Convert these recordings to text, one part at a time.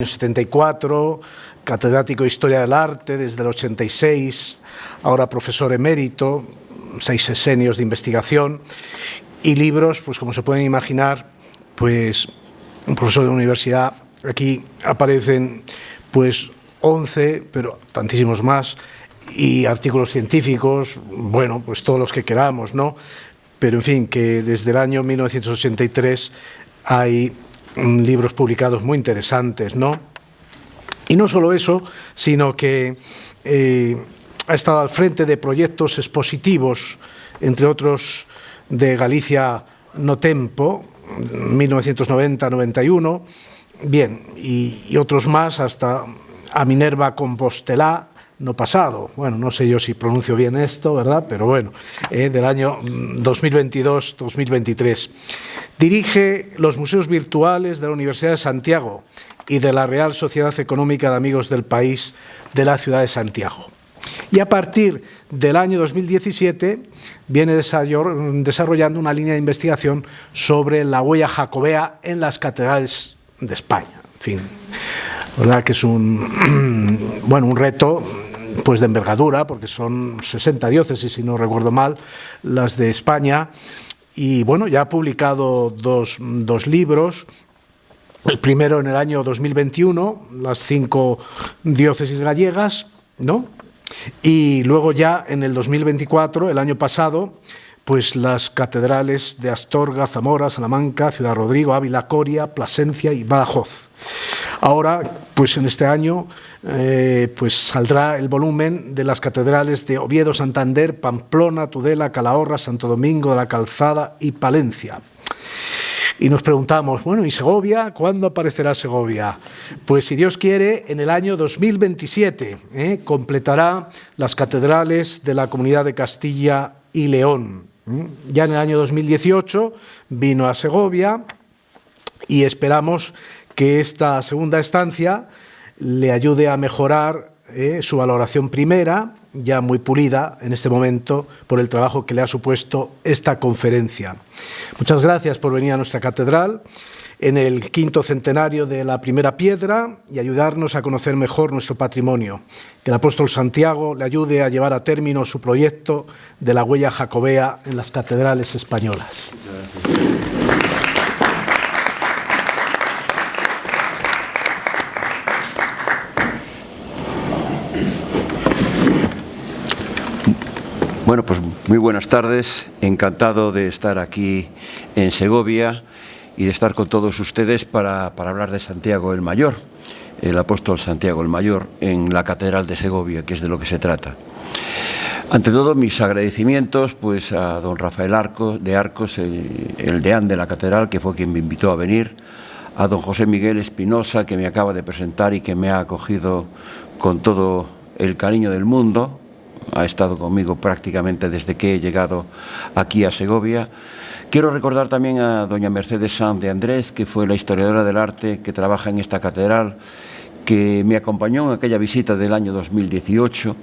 74, catedrático de Historia del Arte desde el 86, ahora profesor emérito, 6 sexenios de investigación y libros, pues como se pueden imaginar, pues un profesor de universidad. Aquí aparecen pues 11, pero tantísimos más, y artículos científicos, bueno, pues todos los que queramos, ¿no? Pero en fin, que desde el año 1983 hay libros publicados muy interesantes, ¿no? Y no solo eso, sino que ha estado al frente de proyectos expositivos, entre otros de Galicia no Tempo, 1990-91, bien, y otros más hasta a Minerva Compostelá, no pasado, bueno, no sé yo si pronuncio bien esto, ¿verdad? Pero bueno, del año 2022-2023. Dirige los museos virtuales de la Universidad de Santiago y de la Real Sociedad Económica de Amigos del País de la ciudad de Santiago. Y a partir del año 2017 viene desarrollando una línea de investigación sobre la huella jacobea en las catedrales de España. En fin, la verdad que es un reto pues de envergadura, porque son 60 diócesis, si no recuerdo mal, las de España. Y bueno, ya ha publicado dos libros. El primero en el año 2021, las 5 diócesis gallegas, ¿no? Y luego ya en el 2024, el año pasado, pues las catedrales de Astorga, Zamora, Salamanca, Ciudad Rodrigo, Ávila, Coria, Plasencia y Badajoz. Ahora, pues en este año, pues saldrá el volumen de las catedrales de Oviedo, Santander, Pamplona, Tudela, Calahorra, Santo Domingo de la Calzada y Palencia. Y nos preguntamos, bueno, ¿y Segovia? ¿Cuándo aparecerá Segovia? Pues si Dios quiere, en el año 2027 completará las catedrales de la Comunidad de Castilla y León. Ya en el año 2018 vino a Segovia y esperamos que esta segunda estancia le ayude a mejorar su valoración primera, ya muy pulida en este momento por el trabajo que le ha supuesto esta conferencia. Muchas gracias por venir a nuestra catedral en el 5º centenario de la primera piedra y ayudarnos a conocer mejor nuestro patrimonio. Que el apóstol Santiago le ayude a llevar a término su proyecto de la huella jacobea en las catedrales españolas. Bueno, pues muy buenas tardes. Encantado de estar aquí en Segovia y de estar con todos ustedes para hablar de Santiago el Mayor, el apóstol Santiago el Mayor, en la Catedral de Segovia, que es de lo que se trata. Ante todo, mis agradecimientos pues, a don Rafael de Arcos, el deán de la Catedral, que fue quien me invitó a venir, a don José Miguel Espinosa, que me acaba de presentar y que me ha acogido con todo el cariño del mundo. Ha estado conmigo prácticamente desde que he llegado aquí a Segovia. Quiero recordar también a doña Mercedes Sanz de Andrés, que fue la historiadora del arte que trabaja en esta catedral, que me acompañó en aquella visita del año 2018,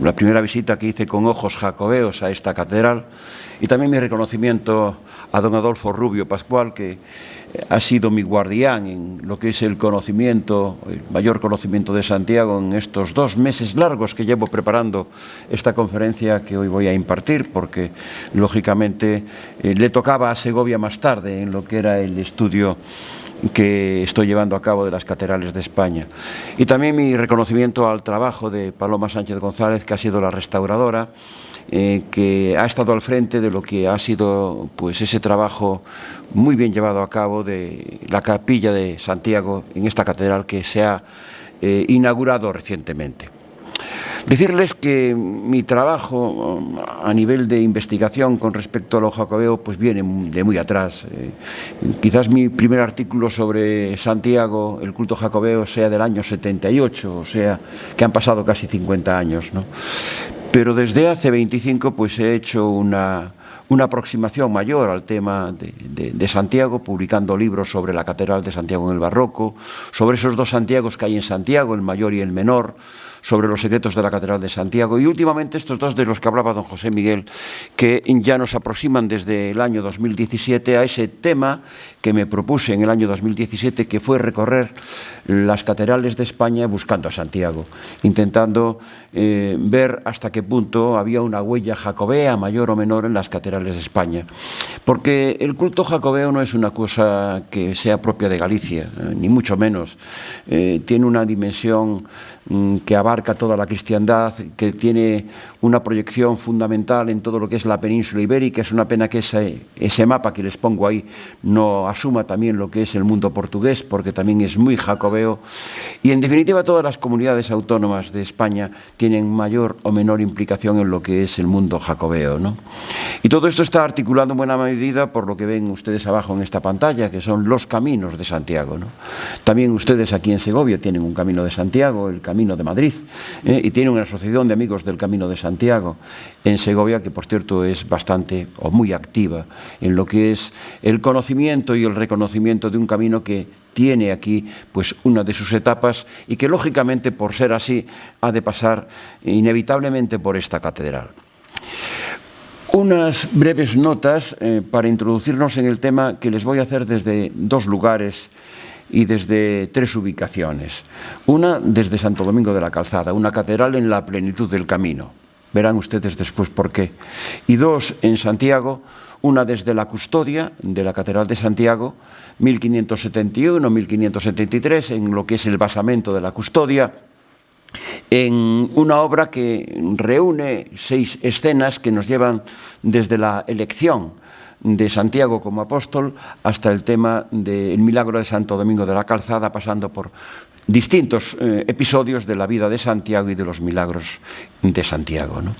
la primera visita que hice con ojos jacobeos a esta catedral, y también mi reconocimiento a don Adolfo Rubio Pascual, que ha sido mi guardián en lo que es el conocimiento, el mayor conocimiento de Santiago en estos 2 meses largos que llevo preparando esta conferencia que hoy voy a impartir, porque lógicamente le tocaba a Segovia más tarde en lo que era el estudio que estoy llevando a cabo de las catedrales de España. Y también mi reconocimiento al trabajo de Paloma Sánchez González, que ha sido la restauradora, que ha estado al frente de lo que ha sido pues ese trabajo muy bien llevado a cabo de la capilla de Santiago en esta catedral que se ha inaugurado recientemente. Decirles que mi trabajo a nivel de investigación con respecto a lo jacobeo pues viene de muy atrás. Quizás mi primer artículo sobre Santiago, el culto jacobeo, sea del año 78, o sea que han pasado casi 50 años, ¿no? Pero desde hace 25 pues he hecho una una aproximación mayor al tema de Santiago, publicando libros sobre la Catedral de Santiago en el Barroco, sobre esos dos Santiagos que hay en Santiago, el mayor y el menor, sobre los secretos de la Catedral de Santiago, y últimamente estos dos de los que hablaba don José Miguel, que ya nos aproximan desde el año 2017 a ese tema que me propuse en el año 2017, que fue recorrer las catedrales de España buscando a Santiago, intentando ver hasta qué punto había una huella jacobea mayor o menor en las catedrales de España. Porque el culto jacobeo no es una cosa que sea propia de Galicia, ni mucho menos. Tiene una dimensión que abarca toda la cristiandad, que tiene una proyección fundamental en todo lo que es la península ibérica. Es una pena que ese mapa que les pongo ahí no asuma también lo que es el mundo portugués, porque también es muy jacobeo. Y en definitiva todas las comunidades autónomas de España tienen mayor o menor implicación en lo que es el mundo jacobeo, ¿no? Y todo esto está articulado en buena medida por lo que ven ustedes abajo en esta pantalla, que son los caminos de Santiago, ¿no? También ustedes aquí en Segovia tienen un camino de Santiago, el Camino de Madrid, y tienen una asociación de amigos del Camino de Santiago en Segovia, que por cierto es bastante o muy activa en lo que es el conocimiento y el reconocimiento de un camino que tiene aquí pues una de sus etapas y que lógicamente, por ser así, ha de pasar inevitablemente por esta catedral. Unas breves notas para introducirnos en el tema que les voy a hacer desde dos lugares y desde tres ubicaciones. Una desde Santo Domingo de la Calzada, una catedral en la plenitud del camino. Verán ustedes después por qué. Y dos en Santiago, una desde la custodia de la Catedral de Santiago, 1571-1573, en lo que es el basamento de la custodia, en una obra que reúne 6 escenas que nos llevan desde la elección de Santiago como apóstol hasta el tema del milagro de Santo Domingo de la Calzada, pasando por distintos episodios de la vida de Santiago y de los milagros de Santiago, ¿no?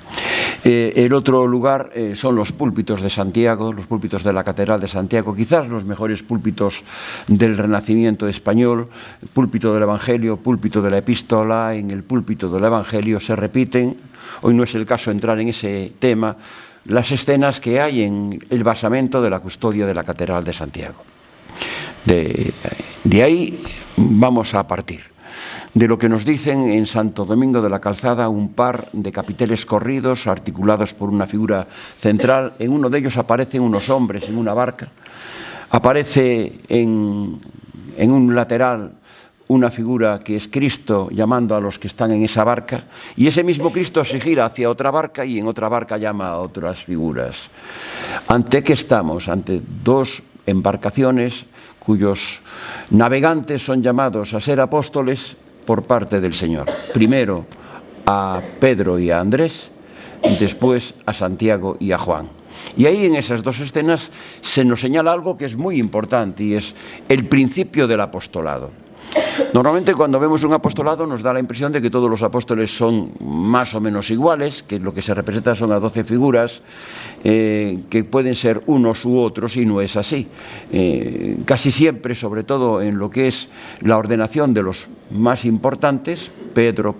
El otro lugar son los púlpitos de Santiago, los púlpitos de la Catedral de Santiago, quizás los mejores púlpitos del Renacimiento español, púlpito del Evangelio, púlpito de la Epístola. En el púlpito del Evangelio se repiten, hoy no es el caso entrar en ese tema, las escenas que hay en el basamento de la custodia de la Catedral de Santiago. De ahí vamos a partir, de lo que nos dicen en Santo Domingo de la Calzada, un par de capiteles corridos articulados por una figura central. En uno de ellos aparecen unos hombres en una barca, aparece en un lateral una figura que es Cristo llamando a los que están en esa barca, y ese mismo Cristo se gira hacia otra barca y en otra barca llama a otras figuras. ¿Ante qué estamos? Ante dos embarcaciones cuyos navegantes son llamados a ser apóstoles por parte del Señor. Primero a Pedro y a Andrés, y después a Santiago y a Juan. Y ahí en esas dos escenas se nos señala algo que es muy importante, y es el principio del apostolado. Normalmente cuando vemos un apostolado nos da la impresión de que todos los apóstoles son más o menos iguales, que lo que se representa son a 12 figuras, que pueden ser unos u otros, y no es así. Casi siempre, sobre todo en lo que es la ordenación de los más importantes, Pedro,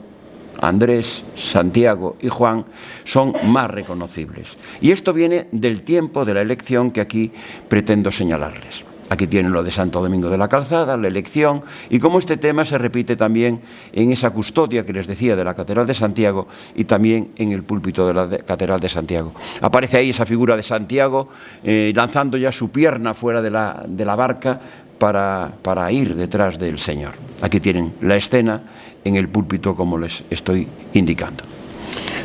Andrés, Santiago y Juan, son más reconocibles. Y esto viene del tiempo de la elección que aquí pretendo señalarles. Aquí tienen lo de Santo Domingo de la Calzada, la elección, y cómo este tema se repite también en esa custodia que les decía de la Catedral de Santiago y también en el púlpito de la Catedral de Santiago. Aparece ahí esa figura de Santiago lanzando ya su pierna fuera de la barca para ir detrás del Señor. Aquí tienen la escena en el púlpito como les estoy indicando.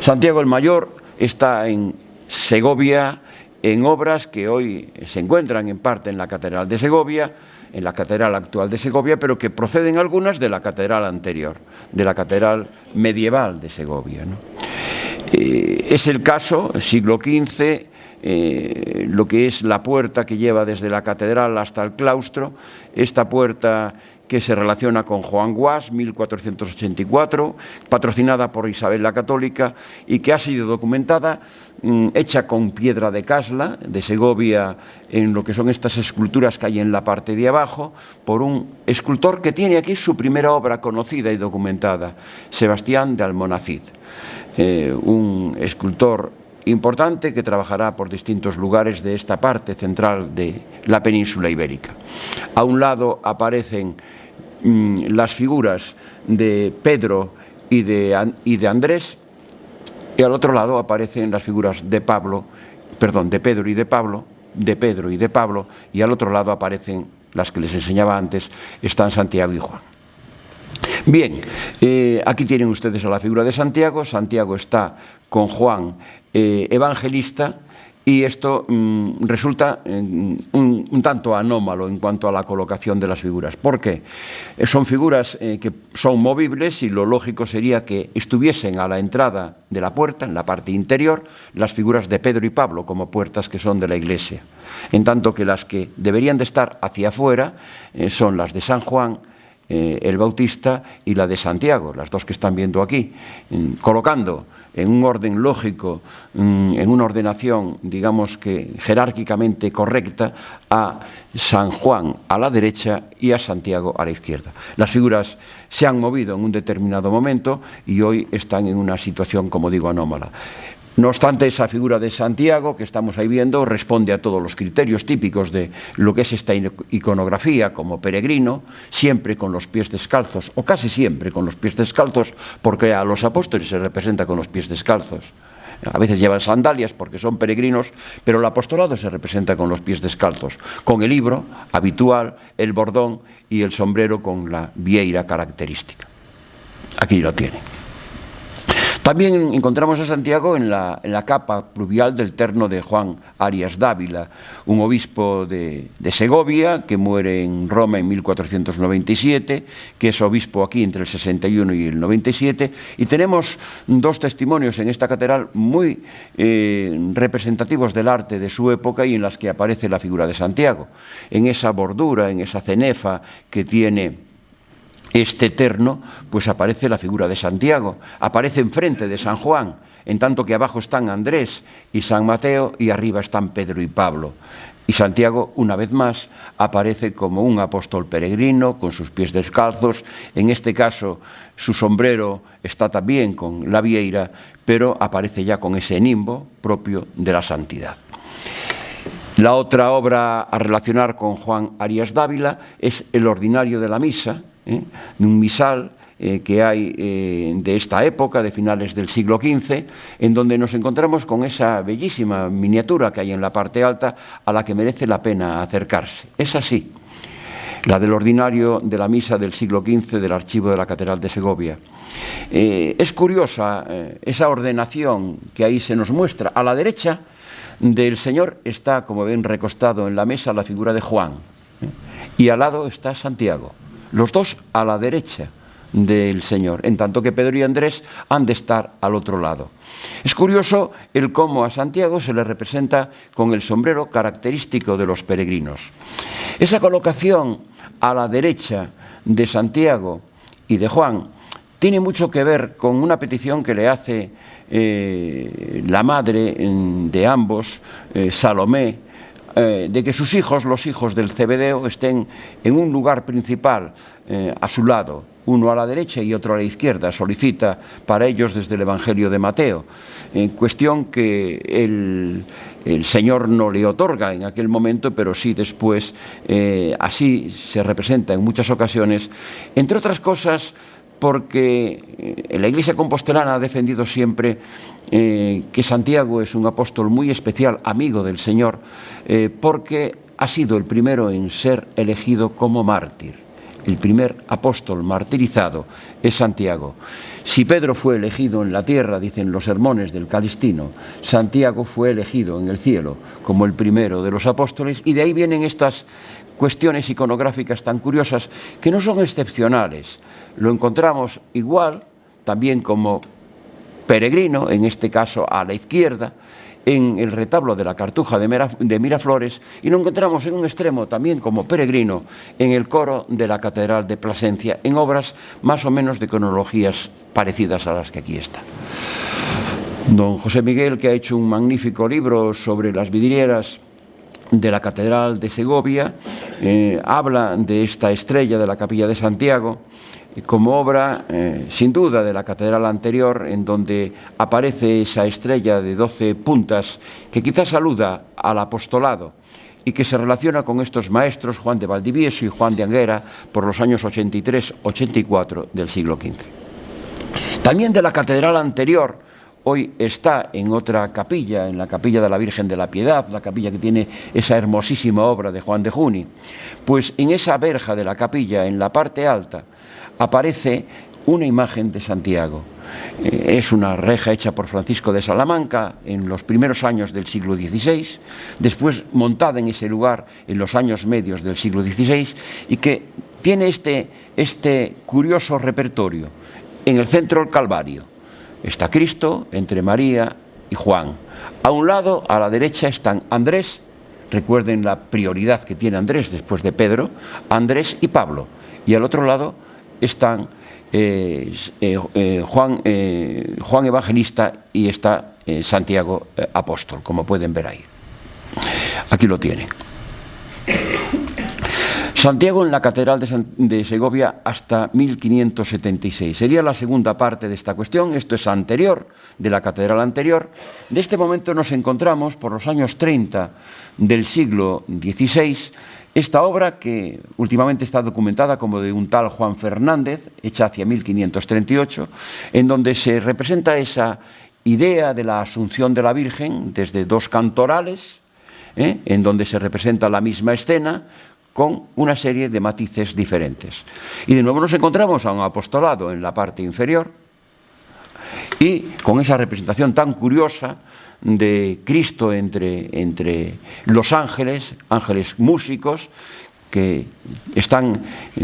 Santiago el Mayor está en Segovia, en obras que hoy se encuentran en parte en la Catedral de Segovia, en la Catedral actual de Segovia, pero que proceden algunas de la Catedral anterior, de la Catedral medieval de Segovia, ¿no? Es el caso, siglo XV, lo que es la puerta que lleva desde la Catedral hasta el claustro, esta puerta que se relaciona con Juan Guas, 1484, patrocinada por Isabel la Católica y que ha sido documentada, hecha con piedra de Casla, de Segovia, en lo que son estas esculturas que hay en la parte de abajo, por un escultor que tiene aquí su primera obra conocida y documentada, Sebastián de Almonacid, un escultor importante que trabajará por distintos lugares de esta parte central de la península ibérica. A un lado aparecen las figuras de Pedro y de Andrés, y al otro lado aparecen las figuras de Pedro y de Pablo, y al otro lado aparecen las que les enseñaba antes, están Santiago y Juan. Bien, aquí tienen ustedes a la figura de Santiago. Santiago está con Juan evangelista, y esto resulta un tanto anómalo en cuanto a la colocación de las figuras. ¿Por qué? Son figuras que son movibles, y lo lógico sería que estuviesen a la entrada de la puerta, en la parte interior, las figuras de Pedro y Pablo como puertas que son de la iglesia. En tanto que las que deberían de estar hacia afuera son las de San Juan, el Bautista, y la de Santiago, las dos que están viendo aquí, colocando en un orden lógico, en una ordenación, digamos que jerárquicamente correcta, a San Juan a la derecha y a Santiago a la izquierda. Las figuras se han movido en un determinado momento y hoy están en una situación, como digo, anómala. No obstante, esa figura de Santiago que estamos ahí viendo responde a todos los criterios típicos de lo que es esta iconografía como peregrino, siempre con los pies descalzos, o casi siempre con los pies descalzos, porque a los apóstoles se representa con los pies descalzos. A veces llevan sandalias porque son peregrinos, pero el apostolado se representa con los pies descalzos, con el libro habitual, el bordón y el sombrero con la vieira característica. Aquí lo tienen. También encontramos a Santiago en la capa pluvial del terno de Juan Arias Dávila, un obispo de Segovia que muere en Roma en 1497, que es obispo aquí entre el 61 y el 97, y tenemos dos testimonios en esta catedral muy representativos del arte de su época y en las que aparece la figura de Santiago, en esa bordura, en esa cenefa que tiene este terno, pues aparece la figura de Santiago, aparece enfrente de San Juan, en tanto que abajo están Andrés y San Mateo y arriba están Pedro y Pablo. Y Santiago, una vez más, aparece como un apóstol peregrino, con sus pies descalzos. En este caso, su sombrero está también con la vieira, pero aparece ya con ese nimbo propio de la santidad. La otra obra a relacionar con Juan Arias Dávila es el ordinario de la misa, de un misal que hay de esta época, de finales del siglo XV, en donde nos encontramos con esa bellísima miniatura que hay en la parte alta, a la que merece la pena acercarse. Es así, la del ordinario de la misa del siglo XV del archivo de la Catedral de Segovia. Es curiosa esa ordenación que ahí se nos muestra. A la derecha del Señor está, como ven, recostado en la mesa la figura de Juan, y al lado está Santiago. Los dos a la derecha del Señor, en tanto que Pedro y Andrés han de estar al otro lado. Es curioso el cómo a Santiago se le representa con el sombrero característico de los peregrinos. Esa colocación a la derecha de Santiago y de Juan tiene mucho que ver con una petición que le hace la madre de ambos, Salomé, de que sus hijos, los hijos del Cebedeo, estén en un lugar principal a su lado, uno a la derecha y otro a la izquierda. Solicita para ellos desde el Evangelio de Mateo, cuestión que el Señor no le otorga en aquel momento, pero sí después, así se representa en muchas ocasiones, entre otras cosas porque la Iglesia compostelana ha defendido siempre que Santiago es un apóstol muy especial, amigo del Señor, porque ha sido el primero en ser elegido como mártir. El primer apóstol martirizado es Santiago. Si Pedro fue elegido en la tierra, dicen los sermones del Calistino, Santiago fue elegido en el cielo como el primero de los apóstoles, y de ahí vienen estas cuestiones iconográficas tan curiosas que no son excepcionales. Lo encontramos igual, también como peregrino, en este caso a la izquierda, en el retablo de la Cartuja de Miraflores, y lo encontramos en un extremo también como peregrino en el coro de la Catedral de Plasencia, en obras más o menos de cronologías parecidas a las que aquí están. Don José Miguel, que ha hecho un magnífico libro sobre las vidrieras de la Catedral de Segovia, habla de esta estrella de la Capilla de Santiago, como obra, sin duda, de la catedral anterior, en donde aparece esa estrella de 12 puntas que quizás aluda al apostolado y que se relaciona con estos maestros, Juan de Valdivieso y Juan de Anguera, por los años 83-84 del siglo XV. También de la catedral anterior, hoy está en otra capilla, en la capilla de la Virgen de la Piedad, la capilla que tiene esa hermosísima obra de Juan de Juni. Pues en esa verja de la capilla, en la parte alta, aparece una imagen de Santiago. Es una reja hecha por Francisco de Salamanca en los primeros años del siglo XVI, después montada en ese lugar en los años medios del siglo XVI, y que tiene este curioso repertorio. En el centro, el Calvario. Está Cristo entre María y Juan. A un lado, a la derecha, están Andrés. Recuerden la prioridad que tiene Andrés después de Pedro, Andrés y Pablo. Y al otro lado están Juan Evangelista y está Santiago Apóstol, como pueden ver ahí. Aquí lo tienen. Santiago en la Catedral de Segovia hasta 1576. Sería la segunda parte de esta cuestión. Esto es anterior, de la catedral anterior. De este momento nos encontramos por los años 30 del siglo XVI, esta obra que últimamente está documentada como de un tal Juan Fernández, hecha hacia 1538, en donde se representa esa idea de la Asunción de la Virgen desde dos cantorales, en donde se representa la misma escena, con una serie de matices diferentes. Y de nuevo nos encontramos a un apostolado en la parte inferior y con esa representación tan curiosa de Cristo entre los ángeles músicos que están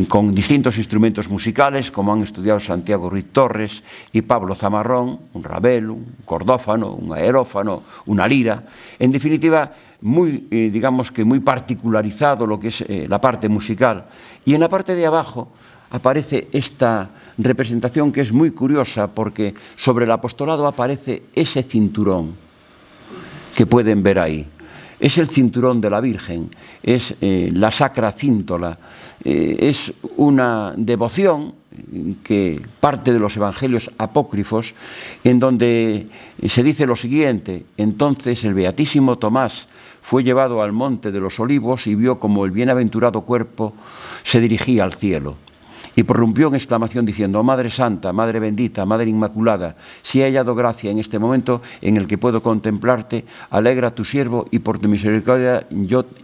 con distintos instrumentos musicales, como han estudiado Santiago Ruiz Torres y Pablo Zamarrón, un rabel, un cordófano, un aerófano, una lira. En definitiva, digamos que muy particularizado lo que es la parte musical. Y en la parte de abajo aparece esta representación que es muy curiosa, porque sobre el apostolado aparece ese cinturón que pueden ver ahí. Es el cinturón de la Virgen, es la Sacra Cíntola, es una devoción que parte de los evangelios apócrifos, en donde se dice lo siguiente: entonces el beatísimo Tomás fue llevado al monte de los Olivos y vio como el bienaventurado cuerpo se dirigía al cielo. Y prorrumpió en exclamación diciendo: Madre Santa, Madre Bendita, Madre Inmaculada, si he hallado gracia en este momento en el que puedo contemplarte, alegra a tu siervo y por tu misericordia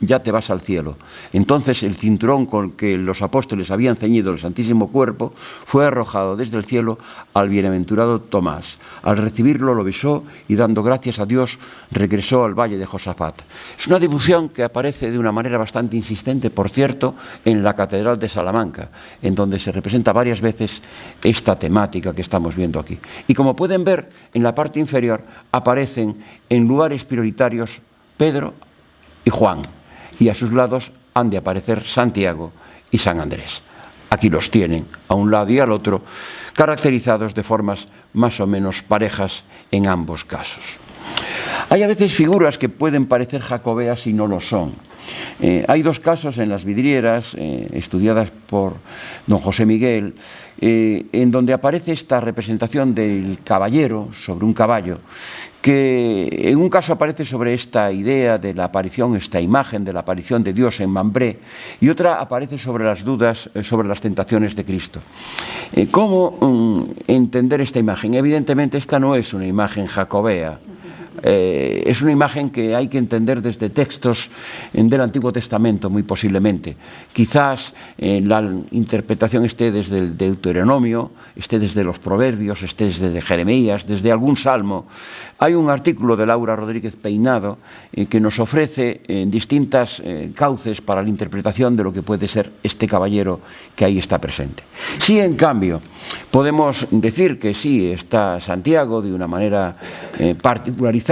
ya te vas al cielo. Entonces el cinturón con que los apóstoles habían ceñido el Santísimo Cuerpo fue arrojado desde el cielo al bienaventurado Tomás. Al recibirlo lo besó y dando gracias a Dios regresó al valle de Josafat. Es una devoción que aparece de una manera bastante insistente, por cierto, en la Catedral de Salamanca, en donde se representa varias veces esta temática que estamos viendo aquí. Y como pueden ver, en la parte inferior aparecen en lugares prioritarios Pedro y Juan, y a sus lados han de aparecer Santiago y San Andrés. Aquí los tienen, a un lado y al otro, caracterizados de formas más o menos parejas en ambos casos. Hay a veces figuras que pueden parecer jacobeas y no lo son. Hay dos casos en las vidrieras, estudiadas por don José Miguel, en donde aparece esta representación del caballero sobre un caballo, que en un caso aparece sobre esta idea de la aparición, esta imagen de la aparición de Dios en Mambré, y otra aparece sobre las dudas, sobre las tentaciones de Cristo. ¿Cómo entender esta imagen? Evidentemente esta no es una imagen jacobea. Es una imagen que hay que entender desde textos del Antiguo Testamento, muy posiblemente. Quizás la interpretación esté desde el Deuteronomio, esté desde los Proverbios, esté desde Jeremías, desde algún salmo. Hay un artículo de Laura Rodríguez Peinado que nos ofrece distintas cauces para la interpretación de lo que puede ser este caballero que ahí está presente. Sí, en cambio, podemos decir que sí está Santiago de una manera particularizada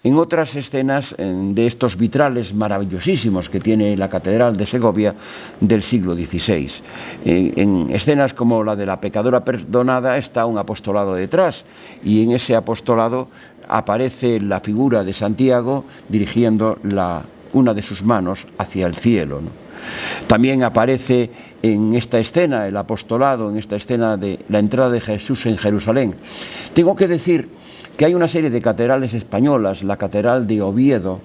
en otras escenas de estos vitrales maravillosísimos que tiene la Catedral de Segovia del siglo XVI. En escenas como la de la pecadora perdonada está un apostolado detrás, y en ese apostolado aparece la figura de Santiago dirigiendo una de sus manos hacia el cielo, ¿no? También aparece en esta escena el apostolado, en esta escena de la entrada de Jesús en Jerusalén. Tengo que decir que hay una serie de catedrales españolas, la Catedral de Oviedo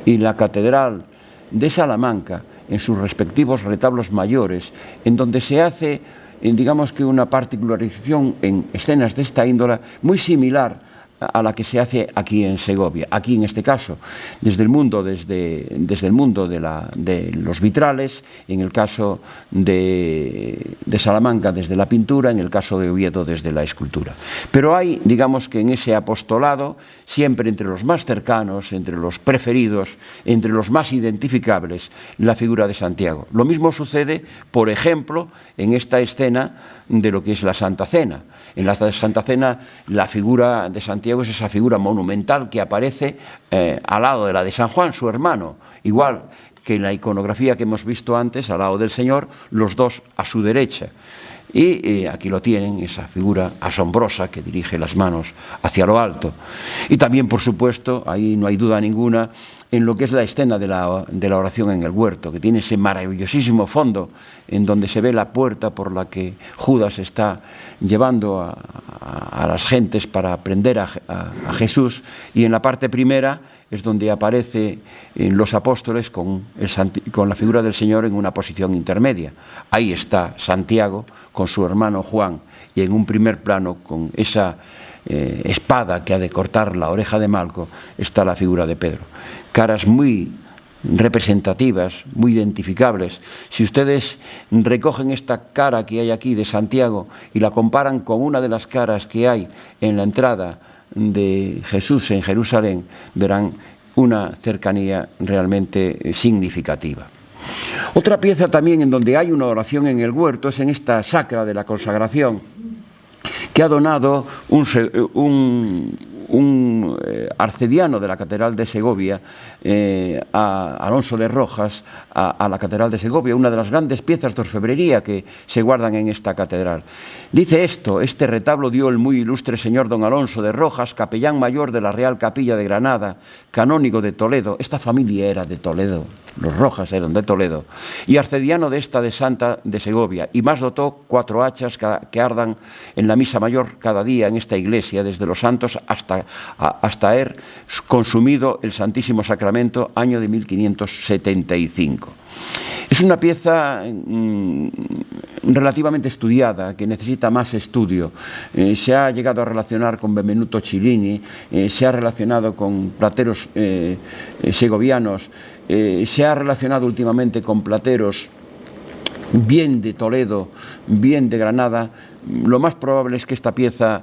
y la Catedral de Salamanca, en sus respectivos retablos mayores, en donde se hace, digamos que una particularización en escenas de esta índola muy similar a la que se hace aquí en Segovia. Aquí, en este caso, desde el mundo de los vitrales, en el caso de Salamanca desde la pintura, en el caso de Oviedo desde la escultura. Pero hay, digamos que en ese apostolado, siempre entre los más cercanos, entre los preferidos, entre los más identificables, la figura de Santiago. Lo mismo sucede, por ejemplo, en esta escena de lo que es la Santa Cena. En la Santa Cena, la figura de Santiago es esa figura monumental que aparece al lado de la de San Juan, su hermano, igual que en la iconografía que hemos visto antes, al lado del Señor, los dos a su derecha. Y aquí lo tienen, esa figura asombrosa que dirige las manos hacia lo alto. Y también, por supuesto, ahí no hay duda ninguna, en lo que es la escena de la oración en el huerto, que tiene ese maravillosísimo fondo en donde se ve la puerta por la que Judas está llevando a las gentes para prender a Jesús, y en la parte primera es donde aparece los apóstoles con la figura del Señor en una posición intermedia. Ahí está Santiago con su hermano Juan, y en un primer plano, con esa espada que ha de cortar la oreja de Malco, está la figura de Pedro. Caras muy representativas, muy identificables. Si ustedes recogen esta cara que hay aquí de Santiago y la comparan con una de las caras que hay en la entrada de Jesús en Jerusalén, verán una cercanía realmente significativa. Otra pieza también en donde hay una oración en el huerto es en esta sacra de la consagración, que ha donado un arcediano de la Catedral de Segovia, a Alonso de Rojas, a la Catedral de Segovia, una de las grandes piezas de orfebrería que se guardan en esta catedral. Dice esto: este retablo dio el muy ilustre señor don Alonso de Rojas, capellán mayor de la Real Capilla de Granada, canónigo de Toledo. Esta familia era de Toledo, los Rojas eran de Toledo, y arcediano de esta de Santa de Segovia, y más dotó 4 hachas que ardan en la misa mayor cada día en esta iglesia, desde los santos hasta haber consumido el Santísimo Sacramento, año de 1575. Es una pieza relativamente estudiada, que necesita más estudio. Se ha llegado a relacionar con Benvenuto Cellini, se ha relacionado con plateros segovianos, se ha relacionado últimamente con plateros bien de Toledo, bien de Granada. Lo más probable es que esta pieza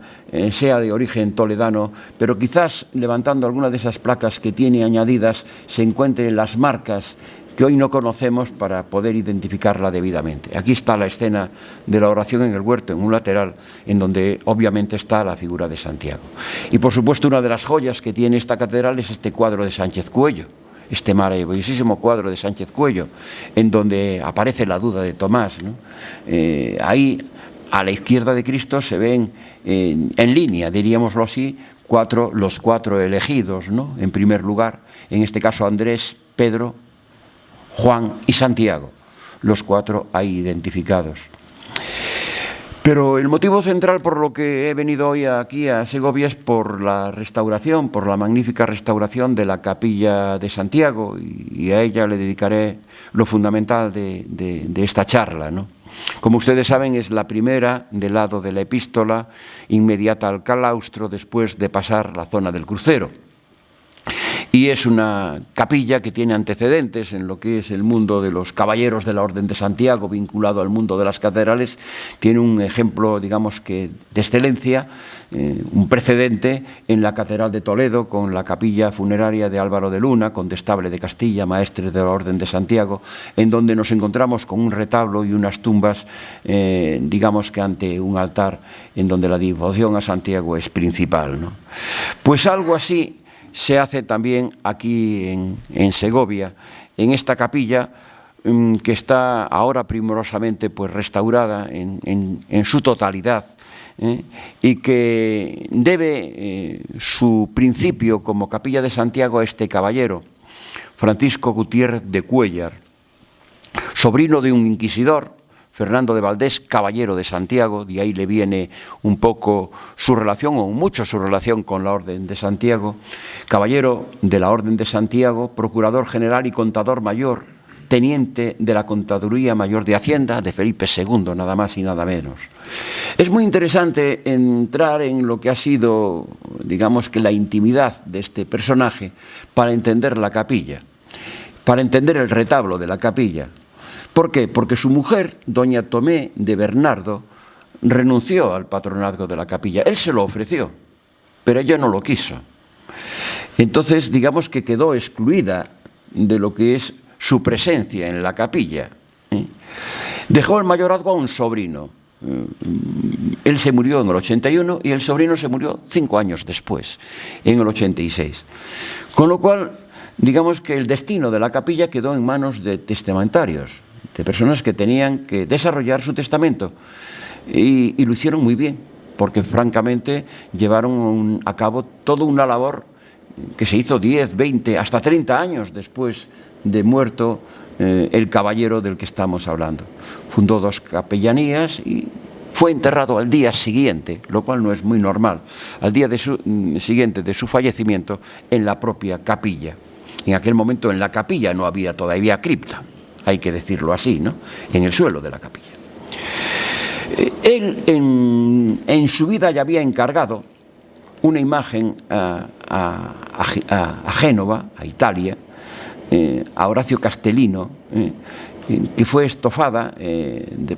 sea de origen toledano, pero quizás levantando alguna de esas placas que tiene añadidas se encuentren las marcas que hoy no conocemos para poder identificarla debidamente. Aquí está la escena de la oración en el huerto, en un lateral, en donde obviamente está la figura de Santiago. Y por supuesto, una de las joyas que tiene esta catedral es este cuadro de Sánchez Cuello, este maravillosísimo cuadro de Sánchez Cuello, en donde aparece la duda de Tomás, ¿no? Ahí, a la izquierda de Cristo, se ven en línea, diríamoslo así, los 4 elegidos, ¿no? En primer lugar, en este caso Andrés, Pedro, Juan y Santiago, los 4 ahí identificados. Pero el motivo central por lo que he venido hoy aquí a Segovia es por la restauración, por la magnífica restauración de la Capilla de Santiago, y a ella le dedicaré lo fundamental de esta charla, ¿no? Como ustedes saben, es la primera del lado de la epístola, inmediata al claustro, después de pasar la zona del crucero. Y es una capilla que tiene antecedentes en lo que es el mundo de los caballeros de la Orden de Santiago, vinculado al mundo de las catedrales. Tiene un ejemplo, digamos que de excelencia, un precedente en la Catedral de Toledo, con la capilla funeraria de Álvaro de Luna, condestable de Castilla, maestre de la Orden de Santiago, en donde nos encontramos con un retablo y unas tumbas, digamos que ante un altar en donde la devoción a Santiago es principal, ¿no? Pues algo así se hace también aquí en Segovia, en esta capilla que está ahora primorosamente pues restaurada en su totalidad, y que debe su principio como capilla de Santiago a este caballero, Francisco Gutiérrez de Cuéllar, sobrino de un inquisidor, Fernando de Valdés, caballero de Santiago, de ahí le viene un poco su relación, o mucho su relación con la Orden de Santiago, caballero de la Orden de Santiago, procurador general y contador mayor, teniente de la Contaduría Mayor de Hacienda de Felipe II, nada más y nada menos. Es muy interesante entrar en lo que ha sido, digamos que la intimidad de este personaje para entender la capilla, para entender el retablo de la capilla. ¿Por qué? Porque su mujer, doña Tomé de Bernardo, renunció al patronazgo de la capilla. Él se lo ofreció, pero ella no lo quiso. Entonces, digamos que quedó excluida de lo que es su presencia en la capilla. Dejó el mayorazgo a un sobrino. Él se murió en el 81 y el sobrino se murió 5 años después, en el 86. Con lo cual, digamos que el destino de la capilla quedó en manos de testamentarios, de personas que tenían que desarrollar su testamento. Y lo hicieron muy bien, porque francamente llevaron a cabo toda una labor que se hizo 10, 20, hasta 30 años después de muerto el caballero del que estamos hablando. Fundó 2 capellanías y fue enterrado al día siguiente, lo cual no es muy normal, al día siguiente de su fallecimiento en la propia capilla. En aquel momento en la capilla no había todavía cripta, hay que decirlo así, ¿no? En el suelo de la capilla. Él en su vida ya había encargado una imagen a Génova, a Italia, a Horacio Castellino, que fue estofada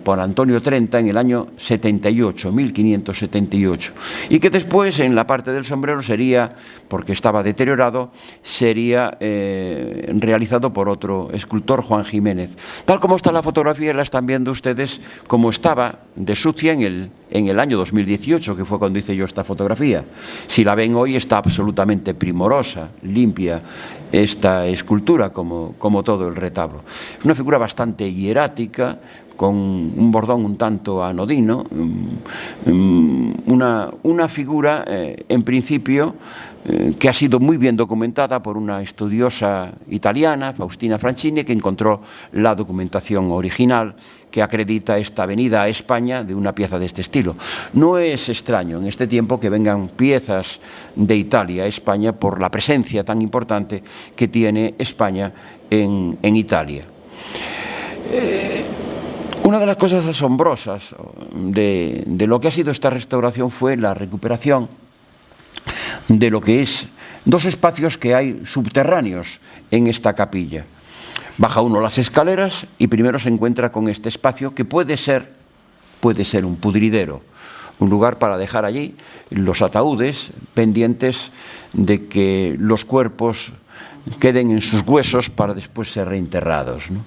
por Antonio Trenta en el año 78, 1578, y que después en la parte del sombrero sería, porque estaba deteriorado, sería realizado por otro escultor, Juan Jiménez. Tal como está la fotografía, la están viendo ustedes como estaba de sucia en el año 2018, que fue cuando hice yo esta fotografía. Si la ven hoy está absolutamente primorosa, limpia esta escultura, como todo el retablo. Es una figura bastante hierática, con un bordón un tanto anodino, una figura, en principio, que ha sido muy bien documentada por una estudiosa italiana, Faustina Franchini, que encontró la documentación original que acredita esta venida a España de una pieza de este estilo. No es extraño en este tiempo que vengan piezas de Italia a España por la presencia tan importante que tiene España en Italia. Una de las cosas asombrosas de lo que ha sido esta restauración fue la recuperación de lo que es 2 espacios que hay subterráneos en esta capilla. Baja uno las escaleras y primero se encuentra con este espacio que puede ser un pudridero, un lugar para dejar allí los ataúdes pendientes de que los cuerpos queden en sus huesos para después ser reenterrados, ¿no?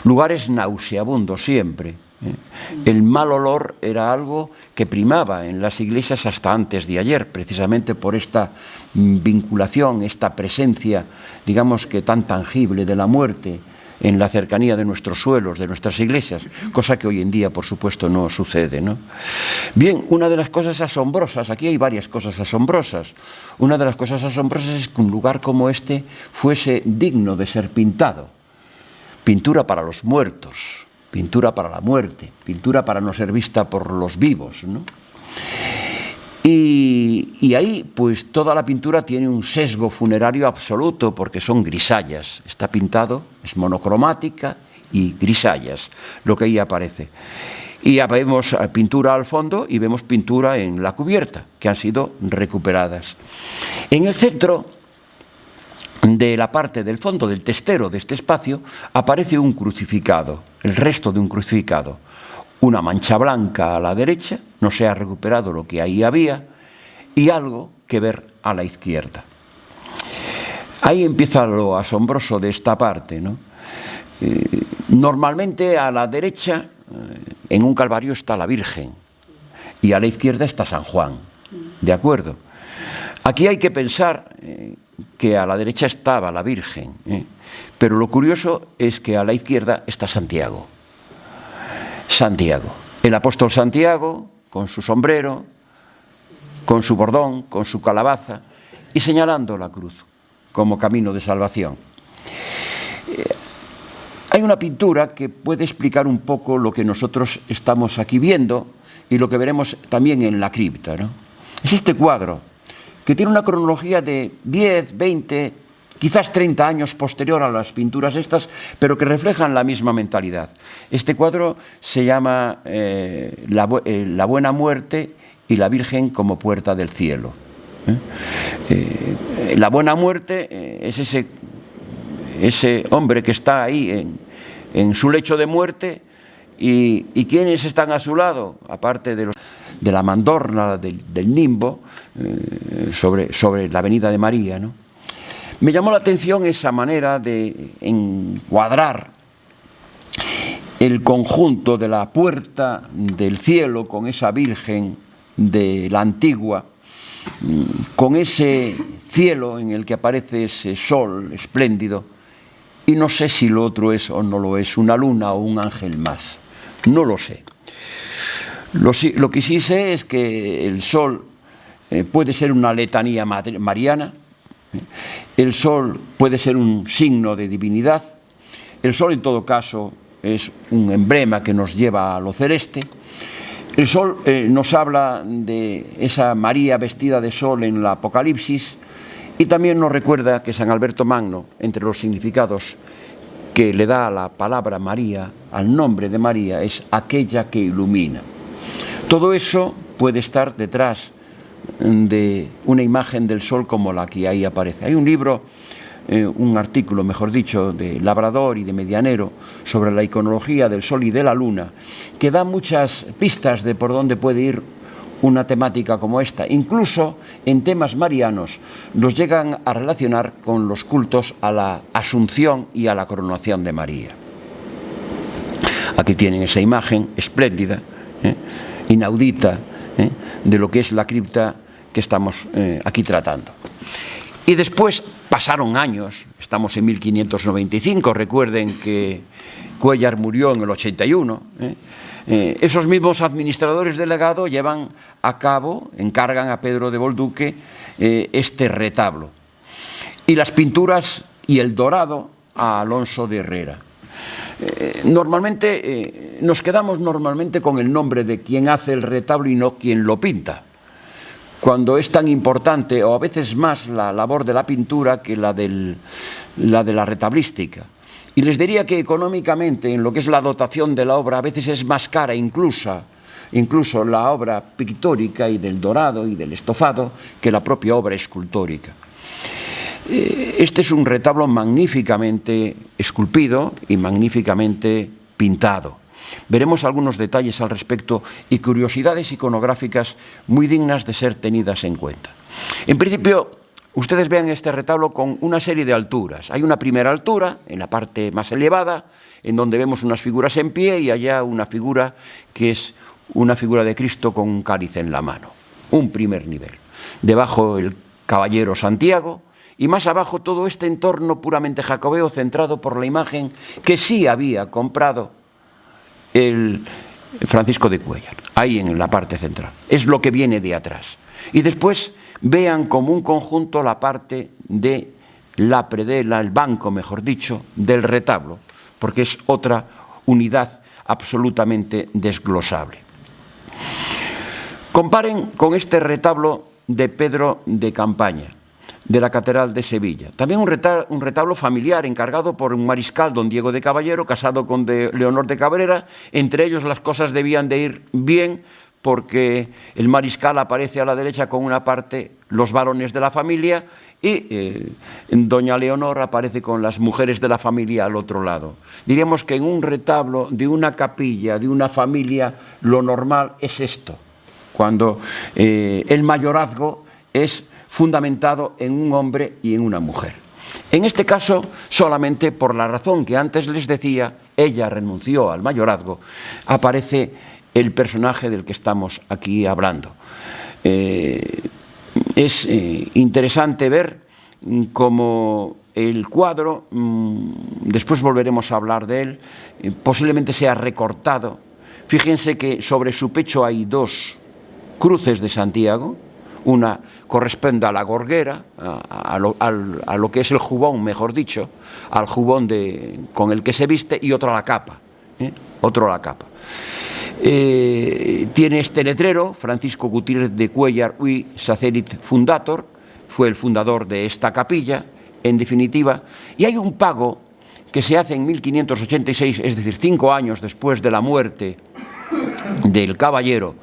Lugares nauseabundos siempre. El mal olor era algo que primaba en las iglesias hasta antes de ayer, precisamente por esta vinculación, esta presencia, digamos que tan tangible de la muerte en la cercanía de nuestros suelos, de nuestras iglesias, cosa que hoy en día, por supuesto, no sucede, ¿no? Bien, una de las cosas asombrosas, aquí hay varias cosas asombrosas, una de las cosas asombrosas es que un lugar como este fuese digno de ser pintado. Pintura para los muertos, pintura para la muerte, pintura para no ser vista por los vivos, ¿no? Y ahí, pues, toda la pintura tiene un sesgo funerario absoluto porque son grisallas. Está pintado, es monocromática y grisallas, lo que ahí aparece. Y ya vemos pintura al fondo y vemos pintura en la cubierta, que han sido recuperadas. En el centro de la parte del fondo del testero de este espacio aparece un crucificado, el resto de un crucificado. Una mancha blanca a la derecha, no se ha recuperado lo que ahí había, y algo que ver a la izquierda. Ahí empieza lo asombroso de esta parte, ¿no? Normalmente a la derecha, en un calvario está la Virgen, y a la izquierda está San Juan, ¿de acuerdo? Aquí hay que pensar que a la derecha estaba la Virgen, pero lo curioso es que a la izquierda está Santiago. Santiago, el apóstol Santiago, con su sombrero, con su bordón, con su calabaza, y señalando la cruz como camino de salvación. Hay una pintura que puede explicar un poco lo que nosotros estamos aquí viendo y lo que veremos también en la cripta, ¿no? Es este cuadro, que tiene una cronología de 10, 20, quizás 30 años posterior a las pinturas estas, pero que reflejan la misma mentalidad. Este cuadro se llama La Buena Muerte y la Virgen como Puerta del Cielo. La Buena Muerte es ese hombre que está ahí en su lecho de muerte, y ¿quiénes están a su lado? Aparte de la mandorla, del nimbo, sobre la Avenida de María, ¿no? Me llamó la atención esa manera de encuadrar el conjunto de la Puerta del Cielo con esa Virgen de la Antigua, con ese cielo en el que aparece ese sol espléndido, y no sé si lo otro es o no lo es, una luna o un ángel más, no lo sé. Lo que sí sé es que el sol puede ser una letanía mariana, el sol puede ser un signo de divinidad, el sol en todo caso es un emblema que nos lleva a lo celeste. El sol nos habla de esa María vestida de sol en el Apocalipsis, y también nos recuerda que San Alberto Magno, entre los significados que le da a la palabra María, al nombre de María, es aquella que ilumina. Todo eso puede estar detrás de una imagen del sol como la que ahí aparece. Hay un libro, un artículo, mejor dicho, de Labrador y de Medianero sobre la iconología del sol y de la luna, que da muchas pistas de por dónde puede ir una temática como esta. Incluso en temas marianos nos llegan a relacionar con los cultos a la Asunción y a la coronación de María. Aquí tienen esa imagen espléndida, inaudita, de lo que es la cripta que estamos aquí tratando. Y después pasaron años, estamos en 1595, recuerden que Cuéllar murió en el 81, esos mismos administradores del legado llevan a cabo, encargan a Pedro de Bolduque este retablo, y las pinturas y el dorado a Alonso de Herrera. Normalmente nos quedamos con el nombre de quien hace el retablo y no quien lo pinta, cuando es tan importante, o a veces más, la labor de la pintura que la de la retablística. Y les diría que económicamente, en lo que es la dotación de la obra, a veces es más cara incluso la obra pictórica y del dorado y del estofado que la propia obra escultórica. Este es un retablo magníficamente esculpido y magníficamente pintado. Veremos algunos detalles al respecto y curiosidades iconográficas muy dignas de ser tenidas en cuenta. En principio, ustedes vean este retablo con una serie de alturas. Hay una primera altura, en la parte más elevada, en donde vemos unas figuras en pie, y allá una figura que es una figura de Cristo con un cáliz en la mano. Un primer nivel. Debajo el caballero Santiago, y más abajo todo este entorno puramente jacobeo centrado por la imagen que sí había comprado el Francisco de Cuéllar, ahí en la parte central. Es lo que viene de atrás. Y después vean como un conjunto la parte de la predela, el banco, mejor dicho, del retablo, porque es otra unidad absolutamente desglosable. Comparen con este retablo de Pedro de Campaña, de la Catedral de Sevilla. También un retablo familiar encargado por un mariscal, don Diego de Caballero, casado con Leonor de Cabrera. Entre ellos las cosas debían de ir bien, porque el mariscal aparece a la derecha con una parte, los varones de la familia, y doña Leonor aparece con las mujeres de la familia al otro lado. Diríamos que en un retablo de una capilla, de una familia, lo normal es esto, cuando el mayorazgo es fundamentado en un hombre y en una mujer. En este caso, solamente por la razón que antes les decía, ella renunció al mayorazgo, aparece el personaje del que estamos aquí hablando. Es interesante ver cómo el cuadro, después volveremos a hablar de él, posiblemente sea recortado. Fíjense que sobre su pecho hay dos cruces de Santiago, Una corresponde a la gorguera, a lo que es el jubón, mejor dicho, al jubón con el que se viste, y otro a la capa. Otro a la capa. Tiene este letrero: Francisco Gutiérrez de Cuéllar ui sacerit fundator, fue el fundador de esta capilla, en definitiva, y hay un pago que se hace en 1586, es decir, 5 años después de la muerte del caballero,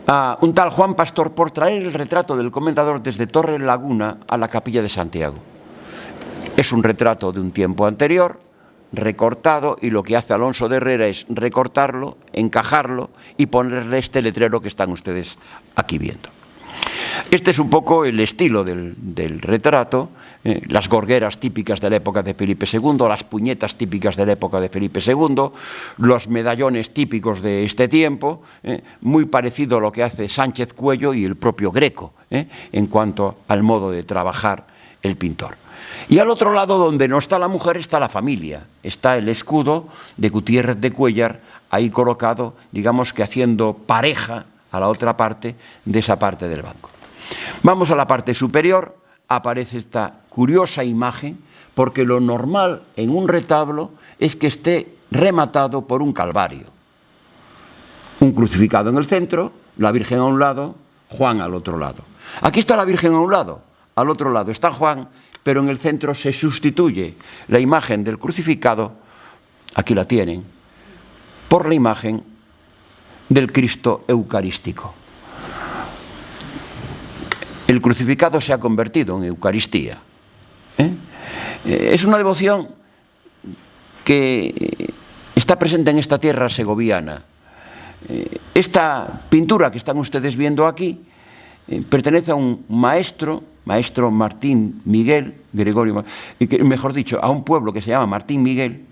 a un tal Juan Pastor por traer el retrato del comendador desde Torre Laguna a la capilla de Santiago. Es un retrato de un tiempo anterior, recortado, y lo que hace Alonso de Herrera es recortarlo, encajarlo y ponerle este letrero que están ustedes aquí viendo. Este es un poco el estilo del retrato, las gorgueras típicas de la época de Felipe II, las puñetas típicas de la época de Felipe II, los medallones típicos de este tiempo, muy parecido a lo que hace Sánchez Cuello y el propio Greco, en cuanto al modo de trabajar el pintor. Y al otro lado, donde no está la mujer, está la familia, está el escudo de Gutiérrez de Cuéllar, ahí colocado, digamos que haciendo pareja a la otra parte de esa parte del banco. Vamos a la parte superior, aparece esta curiosa imagen, porque lo normal en un retablo es que esté rematado por un calvario. Un crucificado en el centro, la Virgen a un lado, Juan al otro lado. Aquí está la Virgen a un lado, al otro lado está Juan, pero en el centro se sustituye la imagen del crucificado, aquí la tienen, por la imagen del Cristo eucarístico. El crucificado se ha convertido en Eucaristía. Es una devoción que está presente en esta tierra segoviana. Esta pintura que están ustedes viendo aquí pertenece a un maestro Martín Miguel Gregorio, mejor dicho, a un pueblo que se llama Martín Miguel,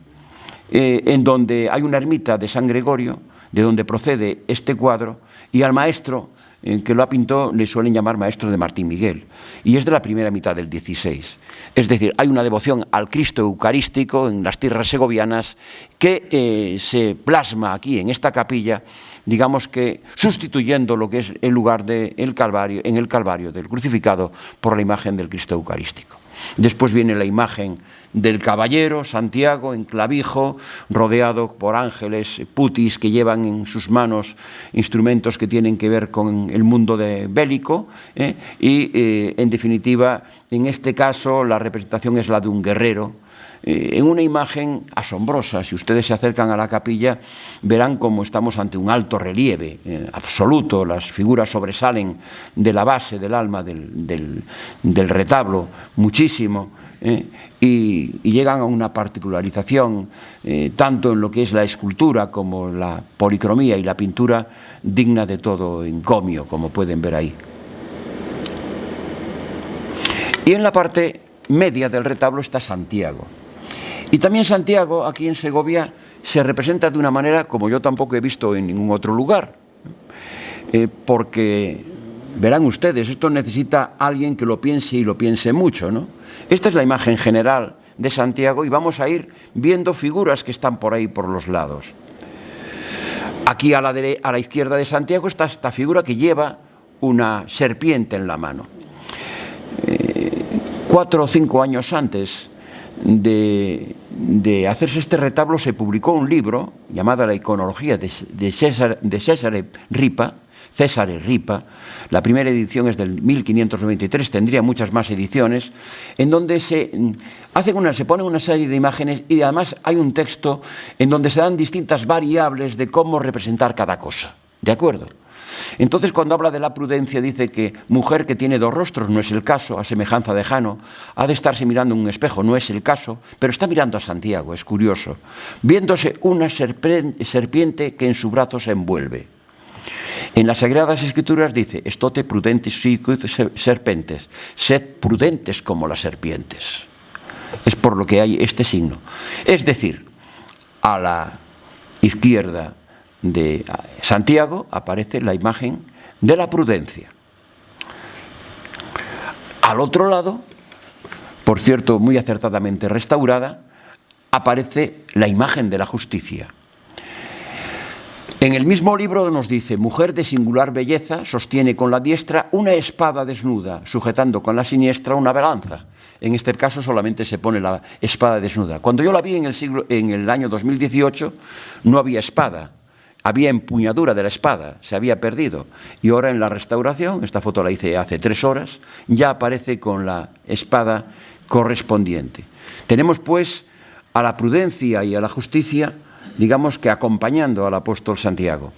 en donde hay una ermita de San Gregorio, de donde procede este cuadro, y al maestro que lo pintó le suelen llamar maestro de Martín Miguel, y es de la primera mitad del XVI. Es decir, hay una devoción al Cristo eucarístico en las tierras segovianas que se plasma aquí en esta capilla, digamos que sustituyendo lo que es el lugar del Calvario, en el Calvario del crucificado, por la imagen del Cristo eucarístico. Después viene la imagen del caballero, Santiago, en clavijo, rodeado por ángeles putis que llevan en sus manos instrumentos que tienen que ver con el mundo bélico, y en definitiva, en este caso, la representación es la de un guerrero, en una imagen asombrosa. Si ustedes se acercan a la capilla, verán cómo estamos ante un alto relieve absoluto. Las figuras sobresalen de la base del alma del retablo muchísimo, y llegan a una particularización tanto en lo que es la escultura como la policromía y la pintura digna de todo encomio, como pueden ver ahí. Y en la parte media del retablo está Santiago. Y también Santiago, aquí en Segovia, se representa de una manera como yo tampoco he visto en ningún otro lugar, porque verán ustedes, esto necesita alguien que lo piense y lo piense mucho, ¿no? Esta es la imagen general de Santiago y vamos a ir viendo figuras que están por ahí por los lados. Aquí a la izquierda de Santiago está esta figura que lleva una serpiente en la mano. 4 o 5 años antes de hacerse este retablo se publicó un libro llamado La iconología de Cesare Ripa. La primera edición es del 1593, tendría muchas más ediciones, en donde se pone una serie de imágenes y además hay un texto en donde se dan distintas variables de cómo representar cada cosa, ¿de acuerdo? Entonces, cuando habla de la prudencia, dice que mujer que tiene 2 rostros, no es el caso, a semejanza de Jano, ha de estarse mirando en un espejo, no es el caso, pero está mirando a Santiago, es curioso, viéndose una serpiente que en su brazo se envuelve. En las Sagradas Escrituras dice, estote prudentes sicut serpentes, sed prudentes como las serpientes. Es por lo que hay este signo. Es decir, a la izquierda de Santiago aparece la imagen de la prudencia. Al otro lado, por cierto, muy acertadamente restaurada, aparece la imagen de la justicia. En el mismo libro nos dice: mujer de singular belleza, sostiene con la diestra una espada desnuda, sujetando con la siniestra una balanza. En este caso solamente se pone la espada desnuda. Cuando yo la vi en el año 2018, no había espada, había empuñadura de la espada, se había perdido. Y ahora en la restauración, esta foto la hice hace 3 horas, ya aparece con la espada correspondiente. Tenemos pues a la prudencia y a la justicia, digamos que acompañando al apóstol Santiago.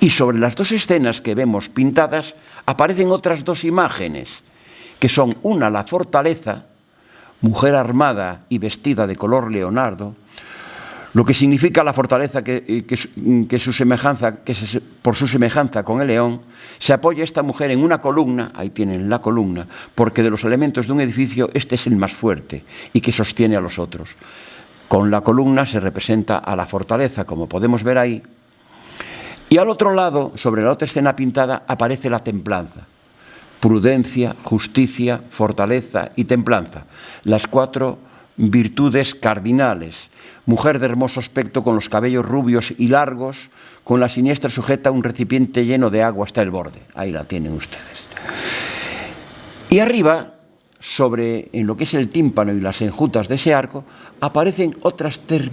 Y sobre las 2 escenas que vemos pintadas aparecen otras 2 imágenes, que son una, la fortaleza, mujer armada y vestida de color leonardo, lo que significa la fortaleza por su semejanza con el león. Se apoya esta mujer en una columna, ahí tienen la columna, porque de los elementos de un edificio este es el más fuerte y que sostiene a los otros. Con la columna se representa a la fortaleza, como podemos ver ahí. Y al otro lado, sobre la otra escena pintada, aparece la templanza. Prudencia, justicia, fortaleza y templanza. Las 4 virtudes cardinales. Mujer de hermoso aspecto, con los cabellos rubios y largos, con la siniestra sujeta un recipiente lleno de agua hasta el borde. Ahí la tienen ustedes. Y arriba, en lo que es el tímpano y las enjutas de ese arco, aparecen otras 3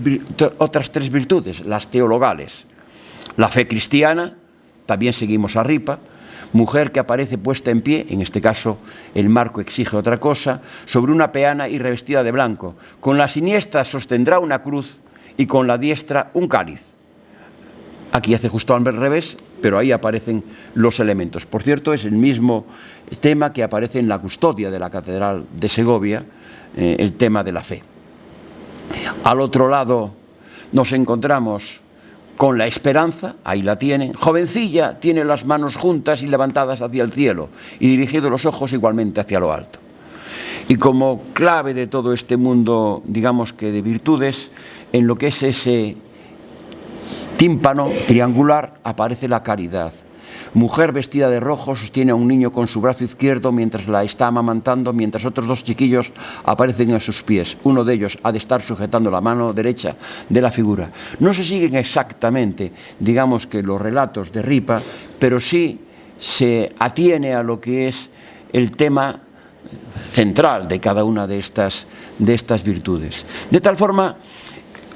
virtudes, las teologales. La fe cristiana, también seguimos a Ripa, mujer que aparece puesta en pie, en este caso el marco exige otra cosa, sobre una peana y revestida de blanco. Con la siniestra sostendrá una cruz y con la diestra un cáliz. Aquí hace justo al revés, pero ahí aparecen los elementos. Por cierto, es el mismo tema que aparece en la custodia de la Catedral de Segovia, el tema de la fe. Al otro lado nos encontramos con la esperanza, ahí la tienen. Jovencilla, tiene las manos juntas y levantadas hacia el cielo y dirigidos los ojos igualmente hacia lo alto. Y como clave de todo este mundo, digamos que de virtudes, en lo que es ese tímpano triangular aparece la caridad. Mujer vestida de rojo sostiene a un niño con su brazo izquierdo mientras la está amamantando, mientras otros 2 chiquillos aparecen a sus pies. Uno de ellos ha de estar sujetando la mano derecha de la figura. No se siguen exactamente, digamos que los relatos de Ripa, pero sí se atiene a lo que es el tema central de cada una de estas virtudes. De tal forma,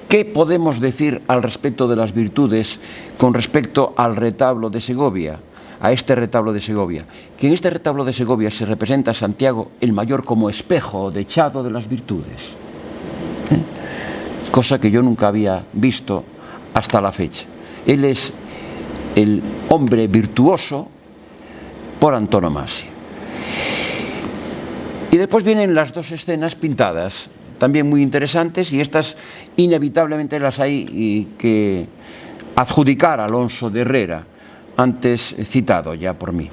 ¿qué podemos decir al respecto de las virtudes con respecto al retablo de Segovia, a este retablo de Segovia? Que en este retablo de Segovia se representa a Santiago el Mayor como espejo o dechado de las virtudes, cosa que yo nunca había visto hasta la fecha. Él es el hombre virtuoso por antonomasia. Y después vienen las 2 escenas pintadas, también muy interesantes, y estas inevitablemente las hay que adjudicar a Alonso de Herrera, antes citado ya por mí,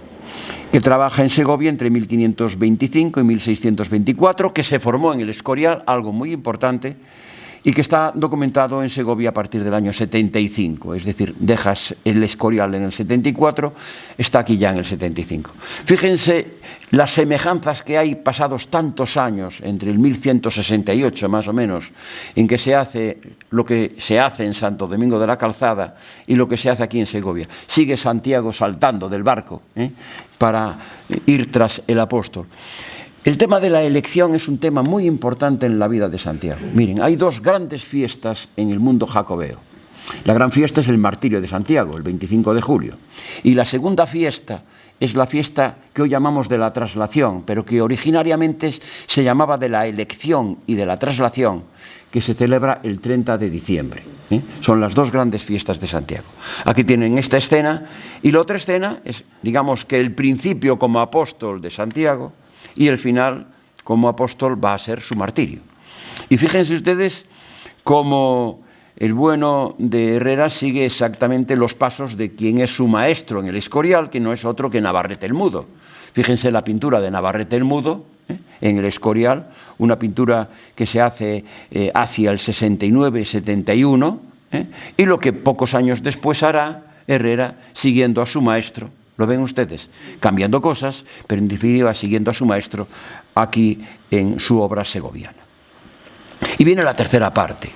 que trabaja en Segovia entre 1525 y 1624, que se formó en el Escorial, algo muy importante, y que está documentado en Segovia a partir del año 75, es decir, dejas el Escorial en el 74, está aquí ya en el 75. Fíjense las semejanzas que hay pasados tantos años, entre el 1168 más o menos, en que se hace lo que se hace en Santo Domingo de la Calzada y lo que se hace aquí en Segovia. Sigue Santiago saltando del barco para ir tras el apóstol. El tema de la elección es un tema muy importante en la vida de Santiago. Miren, hay 2 grandes fiestas en el mundo jacobeo. La gran fiesta es el martirio de Santiago, el 25 de julio. Y la segunda fiesta es la fiesta que hoy llamamos de la traslación, pero que originariamente se llamaba de la elección y de la traslación, que se celebra el 30 de diciembre. Son las 2 grandes fiestas de Santiago. Aquí tienen esta escena, y la otra escena es, digamos, que el principio como apóstol de Santiago, y el final, como apóstol, va a ser su martirio. Y fíjense ustedes cómo el bueno de Herrera sigue exactamente los pasos de quien es su maestro en el Escorial, que no es otro que Navarrete el Mudo. Fíjense la pintura de Navarrete el Mudo en el Escorial, una pintura que se hace hacia el 69-71, y lo que pocos años después hará Herrera siguiendo a su maestro. ¿Lo ven ustedes? Cambiando cosas, pero en definitiva siguiendo a su maestro aquí en su obra segoviana. Y viene la tercera parte,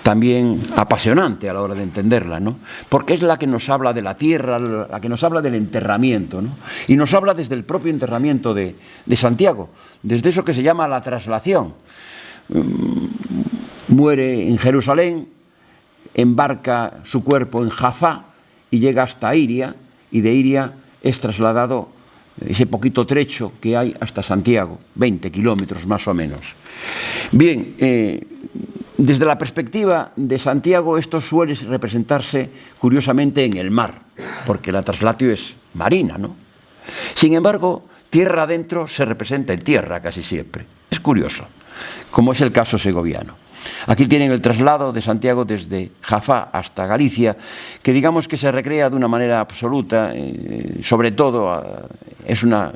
también apasionante a la hora de entenderla, ¿no? Porque es la que nos habla de la tierra, la que nos habla del enterramiento, ¿no? Y nos habla desde el propio enterramiento de Santiago, desde eso que se llama la traslación. Muere en Jerusalén, embarca su cuerpo en Jaffa y llega hasta Iria, y de Iria es trasladado ese poquito trecho que hay hasta Santiago, 20 kilómetros más o menos. Bien, desde la perspectiva de Santiago esto suele representarse curiosamente en el mar, porque la traslatio es marina, ¿no? Sin embargo, tierra adentro se representa en tierra casi siempre. Es curioso, como es el caso segoviano. Aquí tienen el traslado de Santiago desde Jaffa hasta Galicia, que digamos que se recrea de una manera absoluta, sobre todo es una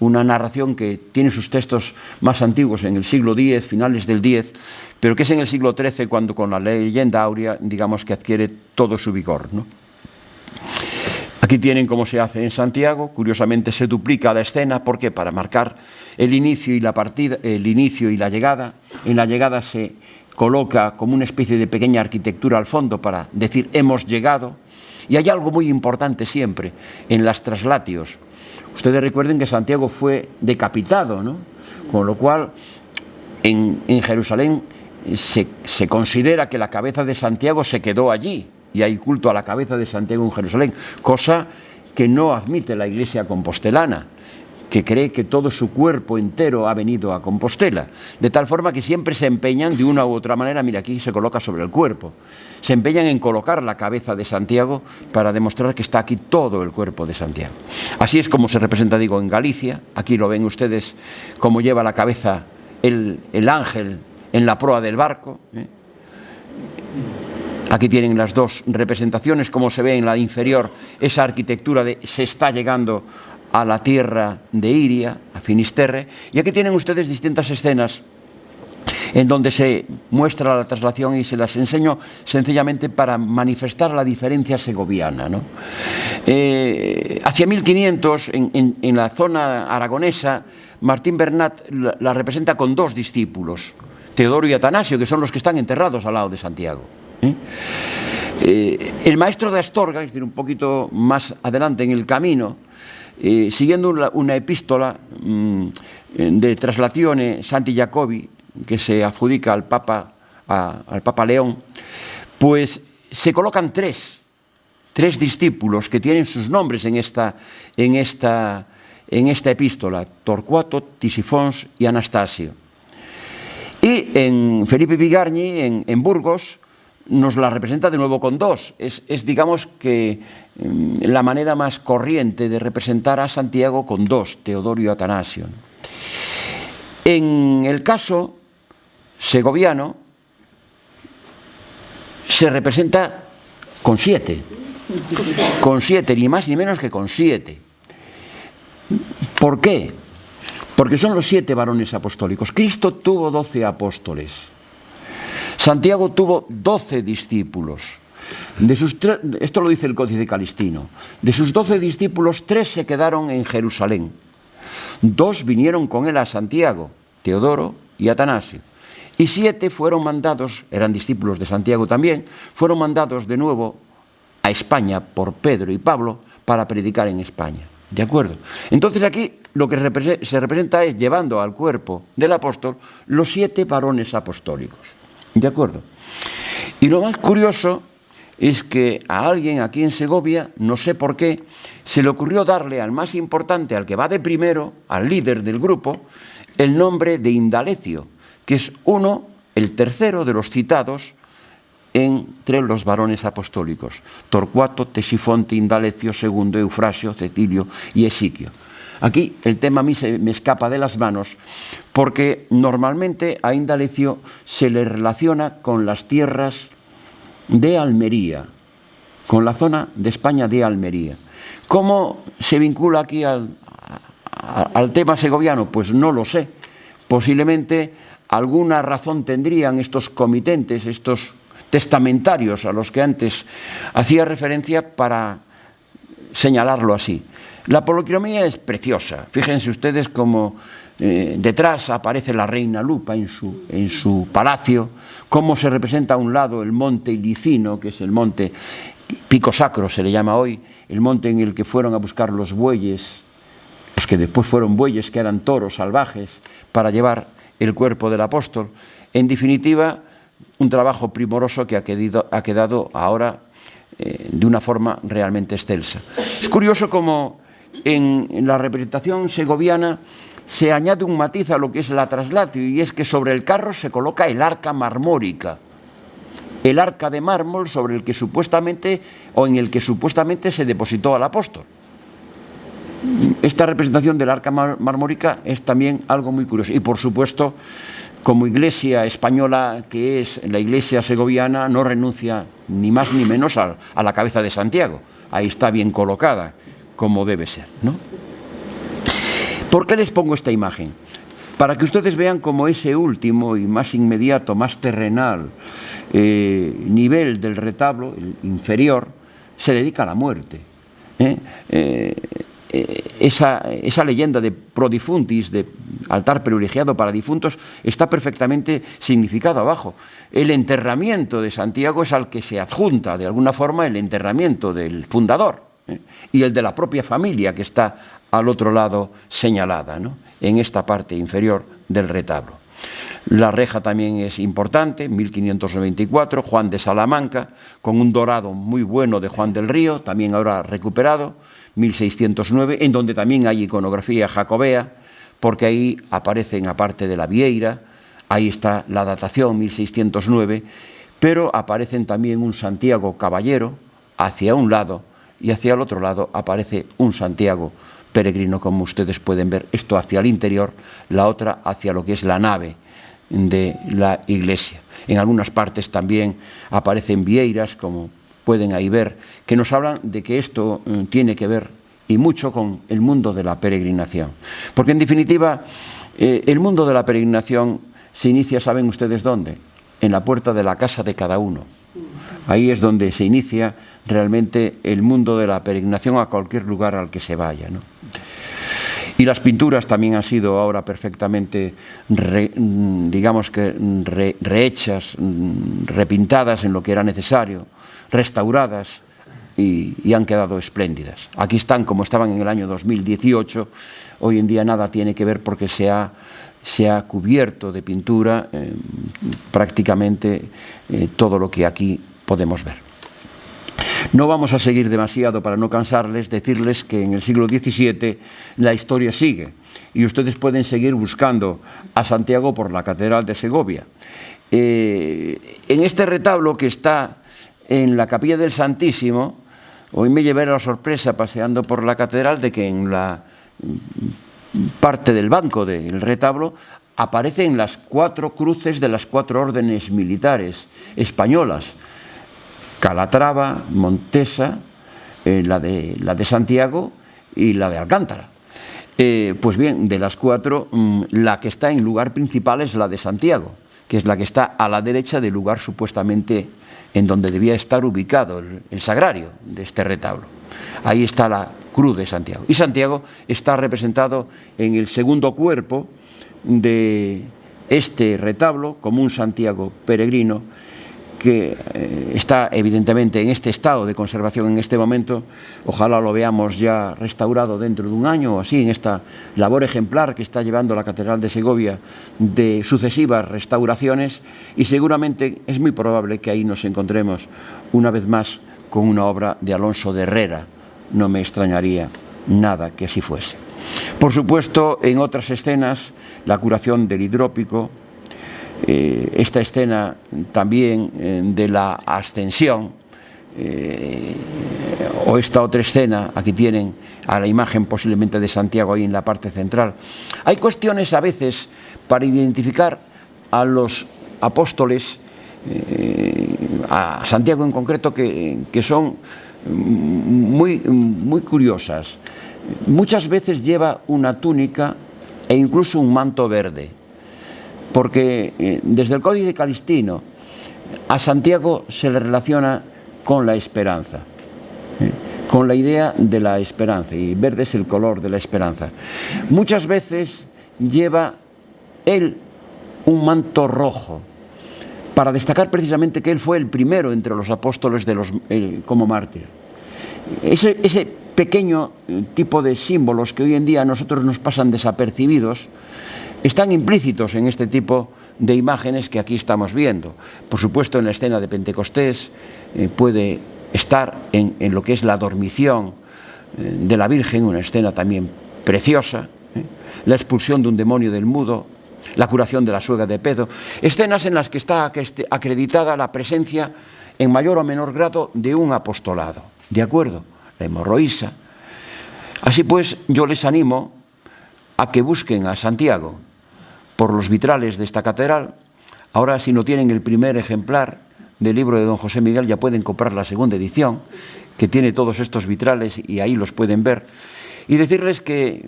narración que tiene sus textos más antiguos en el siglo X, finales del X, pero que es en el siglo XIII cuando con la leyenda áurea digamos que adquiere todo su vigor, ¿no? Aquí tienen cómo se hace en Santiago, curiosamente se duplica la escena, ¿por qué? Para marcar el inicio y la partida, el inicio y la llegada. En la llegada se coloca como una especie de pequeña arquitectura al fondo para decir hemos llegado. Y hay algo muy importante siempre en las traslatios. Ustedes recuerden que Santiago fue decapitado, ¿no? Con lo cual en Jerusalén se considera que la cabeza de Santiago se quedó allí. Y hay culto a la cabeza de Santiago en Jerusalén, cosa que no admite la Iglesia compostelana, que cree que todo su cuerpo entero ha venido a Compostela, de tal forma que siempre se empeñan de una u otra manera, mira, aquí se coloca sobre el cuerpo, se empeñan en colocar la cabeza de Santiago para demostrar que está aquí todo el cuerpo de Santiago. Así es como se representa, digo, en Galicia. Aquí lo ven ustedes cómo lleva la cabeza el ángel en la proa del barco, Aquí tienen las dos representaciones, como se ve en la inferior, esa arquitectura de se está llegando a la tierra de Iria, a Finisterre, y aquí tienen ustedes distintas escenas en donde se muestra la traslación y se las enseño sencillamente para manifestar la diferencia segoviana, ¿no? Hacia 1500, en la zona aragonesa, Martín Bernat la representa con dos discípulos, Teodoro y Atanasio, que son los que están enterrados al lado de Santiago. El maestro de Astorga, es decir, un poquito más adelante en el camino, siguiendo una epístola de Traslatione Santi Jacobi, que se adjudica al Papa León, pues se colocan tres discípulos que tienen sus nombres en esta epístola: Torcuato, Tisifons y Anastasio. Y en Felipe Bigarni, en Burgos, nos la representa de nuevo con dos. Es digamos que la manera más corriente de representar a Santiago con dos, Teodoro y Atanasio. En el caso segoviano se representa con siete, ni más ni menos que con 7. ¿Por qué? Porque son los 7 varones apostólicos. Cristo tuvo 12 apóstoles. Santiago tuvo 12 discípulos. Esto lo dice el Códice Calistino. De sus 12 discípulos, 3 se quedaron en Jerusalén. 2 vinieron con él a Santiago, Teodoro y Atanasio. Y 7 fueron mandados, eran discípulos de Santiago también, fueron mandados de nuevo a España por Pedro y Pablo para predicar en España. ¿De acuerdo? Entonces aquí lo que se representa es llevando al cuerpo del apóstol los 7 varones apostólicos. ¿De acuerdo? Y lo más curioso es que a alguien aquí en Segovia, no sé por qué, se le ocurrió darle al más importante, al que va de primero, al líder del grupo, el nombre de Indalecio, que es el tercero de los citados entre los varones apostólicos: Torcuato, Tesifonte, Indalecio, Segundo, Eufrasio, Cecilio y Esiquio. Aquí el tema a mí se me escapa de las manos, porque normalmente a Indalecio se le relaciona con las tierras de Almería, con la zona de España de Almería. ¿Cómo se vincula aquí al tema segoviano? Pues no lo sé. Posiblemente alguna razón tendrían estos comitentes, estos testamentarios a los que antes hacía referencia, para señalarlo así. La policromía es preciosa. Fíjense ustedes cómo detrás aparece la reina Lupa en su palacio, cómo se representa a un lado el monte Licino, que es el monte Pico Sacro, se le llama hoy, el monte en el que fueron a buscar los bueyes, los que después fueron bueyes, que eran toros salvajes, para llevar el cuerpo del apóstol. En definitiva, un trabajo primoroso que ha quedado ahora de una forma realmente excelsa. Es curioso cómo en la representación segoviana se añade un matiz a lo que es la traslatio, y es que sobre el carro se coloca el arca marmórica, el arca de mármol sobre el que supuestamente, o en el que supuestamente se depositó al apóstol. Esta representación del arca marmórica es también algo muy curioso. Y por supuesto, como iglesia española que es la iglesia segoviana, no renuncia ni más ni menos a la cabeza de Santiago. Ahí está bien colocada, como debe ser, ¿no? ¿Por qué les pongo esta imagen? Para que ustedes vean cómo ese último y más inmediato, más terrenal nivel del retablo, el inferior, se dedica a la muerte. Esa leyenda de prodifuntis, de altar privilegiado para difuntos, está perfectamente significado abajo. El enterramiento de Santiago es al que se adjunta de alguna forma el enterramiento del fundador, y el de la propia familia que está al otro lado señalada, ¿no?, en esta parte inferior del retablo. La reja también es importante, 1594, Juan de Salamanca, con un dorado muy bueno de Juan del Río, también ahora recuperado, 1609, en donde también hay iconografía jacobea, porque ahí aparecen, aparte de la vieira, ahí está la datación, 1609, pero aparecen también un Santiago caballero hacia un lado, y hacia el otro lado aparece un Santiago peregrino, como ustedes pueden ver, esto hacia el interior, la otra hacia lo que es la nave de la iglesia. En algunas partes también aparecen vieiras, como pueden ahí ver, que nos hablan de que esto tiene que ver y mucho con el mundo de la peregrinación. Porque en definitiva, el mundo de la peregrinación se inicia, ¿saben ustedes dónde? En la puerta de la casa de cada uno. Ahí es donde se inicia realmente el mundo de la peregrinación a cualquier lugar al que se vaya, ¿no? Y las pinturas también han sido ahora perfectamente, digamos que rehechas, repintadas en lo que era necesario, restauradas, y han quedado espléndidas. Aquí están como estaban en el año 2018, hoy en día nada tiene que ver porque se ha cubierto de pintura prácticamente todo lo que aquí podemos ver. No vamos a seguir demasiado para no cansarles, decirles que en el siglo XVII la historia sigue y ustedes pueden seguir buscando a Santiago por la Catedral de Segovia. En este retablo que está en la Capilla del Santísimo, hoy me llevé la sorpresa paseando por la catedral de que en la parte del banco del retablo aparecen las 4 cruces de las 4 órdenes militares españolas: Calatrava, Montesa, la de Santiago y la de Alcántara. Pues bien, de las 4, la que está en lugar principal es la de Santiago, que es la que está a la derecha del lugar supuestamente en donde debía estar ubicado el sagrario de este retablo. Ahí está la cruz de Santiago. Y Santiago está representado en el segundo cuerpo de este retablo como un Santiago peregrino, que está evidentemente en este estado de conservación en este momento. Ojalá lo veamos ya restaurado dentro de un año o así, en esta labor ejemplar que está llevando la Catedral de Segovia de sucesivas restauraciones, y seguramente es muy probable que ahí nos encontremos una vez más con una obra de Alonso de Herrera. No me extrañaría nada que así fuese. Por supuesto, en otras escenas, la curación del hidrópico, esta escena también de la ascensión, o esta otra escena, aquí tienen a la imagen posiblemente de Santiago ahí en la parte central. Hay cuestiones a veces para identificar a los apóstoles, a Santiago en concreto, que son muy curiosas. Muchas veces lleva una túnica e incluso un manto verde, porque desde el Códice Calistino a Santiago se le relaciona con la esperanza. con la idea de la esperanza, y verde es el color de la esperanza. Muchas veces lleva él un manto rojo, para destacar precisamente que él fue el primero entre los apóstoles como mártir. Ese pequeño tipo de símbolos que hoy en día a nosotros nos pasan desapercibidos, están implícitos en este tipo de imágenes que aquí estamos viendo. Por supuesto, en la escena de Pentecostés puede estar en lo que es la dormición de la Virgen, una escena también preciosa, la expulsión de un demonio del mudo, la curación de la suegra de Pedro, escenas en las que está acreditada la presencia en mayor o menor grado de un apostolado, ¿de acuerdo? La hemorroísa. Así pues, yo les animo a que busquen a Santiago por los vitrales de esta catedral. Ahora, si no tienen el primer ejemplar del libro de don José Miguel, ya pueden comprar la segunda edición, que tiene todos estos vitrales y ahí los pueden ver. Y decirles que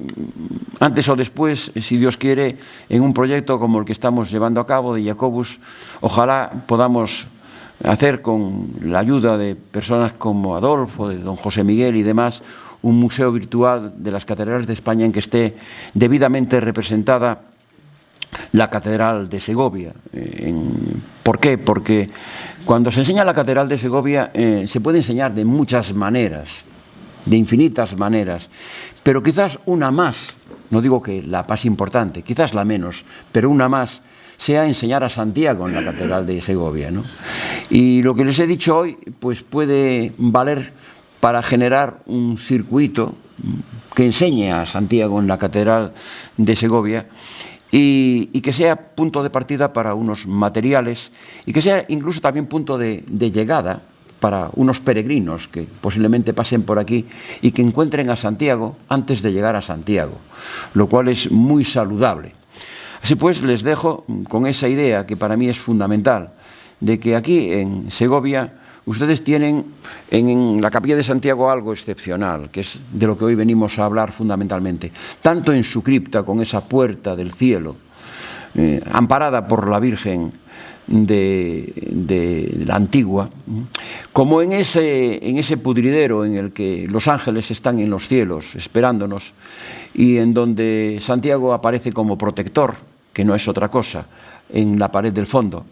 antes o después, si Dios quiere, en un proyecto como el que estamos llevando a cabo de Jacobus, ojalá podamos hacer con la ayuda de personas como Adolfo, de don José Miguel y demás, un museo virtual de las catedrales de España en que esté debidamente representada la Catedral de Segovia. ¿Por qué? Porque cuando se enseña la Catedral de Segovia se puede enseñar de muchas maneras, de infinitas maneras, pero quizás una más, no digo que la más importante, quizás la menos, pero una más, sea enseñar a Santiago en la Catedral de Segovia, ¿no? Y lo que les he dicho hoy pues puede valer para generar un circuito que enseñe a Santiago en la Catedral de Segovia y que sea punto de partida para unos materiales y que sea incluso también punto de llegada para unos peregrinos que posiblemente pasen por aquí y que encuentren a Santiago antes de llegar a Santiago, lo cual es muy saludable. Así pues, les dejo con esa idea que para mí es fundamental, de que aquí en Segovia ustedes tienen en la Capilla de Santiago algo excepcional, que es de lo que hoy venimos a hablar fundamentalmente, tanto en su cripta, con esa puerta del cielo, amparada por la Virgen de la Antigua, como en ese pudridero en el que los ángeles están en los cielos esperándonos y en donde Santiago aparece como protector, que no es otra cosa, en la pared del fondo,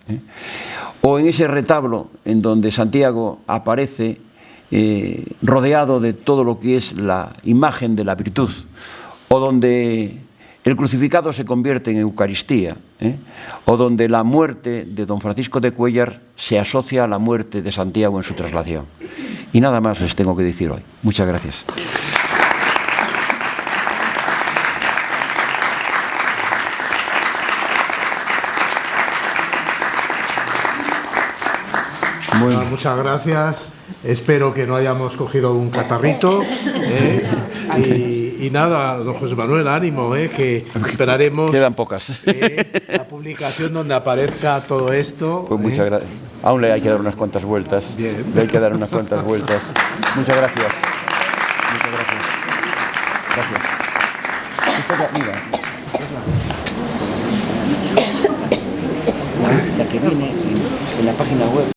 o en ese retablo en donde Santiago aparece rodeado de todo lo que es la imagen de la virtud, o donde el crucificado se convierte en Eucaristía, o donde la muerte de don Francisco de Cuéllar se asocia a la muerte de Santiago en su traslación. Y nada más les tengo que decir hoy. Muchas gracias. Bueno, muchas gracias. Espero que no hayamos cogido un catarrito. Y nada, don José Manuel, ánimo, que esperaremos. Quedan pocas. La publicación donde aparezca todo esto. Pues muchas gracias. Aún le hay que dar unas cuantas vueltas. Bien. Le hay que dar unas cuantas vueltas. Muchas gracias. Muchas gracias. Gracias. Esta es la, mira. La que viene en la página web.